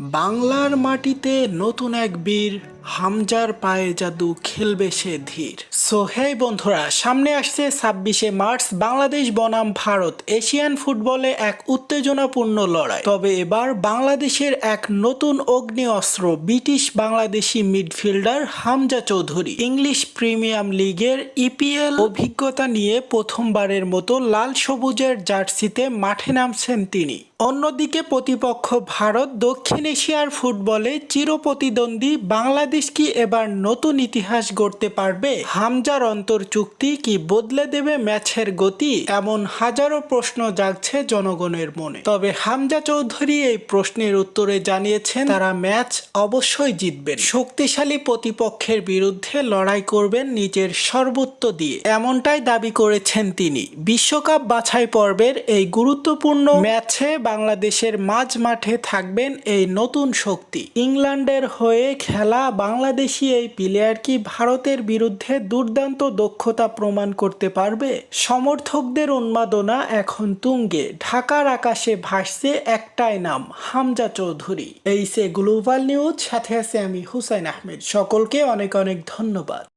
বাংলার মাটিতে নতুন এক বীর, হামজার পায়ে জাদু, খেলবে সে ধীর। সো হেই বন্ধুরা, সামনে আসছে 26শে মার্চ বাংলাদেশ বনাম ভারত এশিয়ান ফুটবলে এক উত্তেজনাপূর্ণ লড়াই। তবে এবার বাংলাদেশের এক নতুন অগ্নি অস্ত্র British Bangladeshi midfielder Hamza Chowdhury English premier লিগের ইপিএল অভিজ্ঞতা নিয়ে প্রথমবারের মতো লাল সবুজের জার্সিতে মাঠে নামছেন তিনি। অন্যদিকে প্রতিপক্ষ ভারত দক্ষিণ এশিয়ার ফুটবলে চিরপ্রতিদ্বন্দ্বী বাংলাদেশ কি এবার নতুন ইতিহাস গড়তে পারবে? হামজার অন্তর্চুক্তি কি বদলে দেবে ম্যাচের গতি? এমন হাজারো প্রশ্ন জাগছে জনগণের মনে। তবে হামজা চৌধুরী এই প্রশ্নের উত্তরে জানিয়েছেন তারা ম্যাচ অবশ্যই জিতবেন, শক্তিশালী প্রতিপক্ষের বিরুদ্ধে লড়াই করবেন নিজের সর্বোচ্চ দিয়ে, এমনটাই দাবি করেছেন তিনি। বিশ্বকাপ বাছাই পর্বের এই গুরুত্বপূর্ণ ম্যাচে বাংলাদেশের মাঝ মাঠে থাকবেন এই নতুন শক্তি। ইংল্যান্ডের হয়ে খেলা বাংলাদেশি এই প্লেয়ার কি ভারতের বিরুদ্ধে দুর্দান্ত দক্ষতা প্রমাণ করতে পারবে? সমর্থকদের উন্মাদনা এখন তুঙ্গে। ঢাকার আকাশে ভাসছে একটাই নাম, হামজা চৌধুরী। এই সে গ্লোবাল নিউজ, সাথে আছে আমি হুসাইন আহমেদ। সকলকে অনেক অনেক ধন্যবাদ।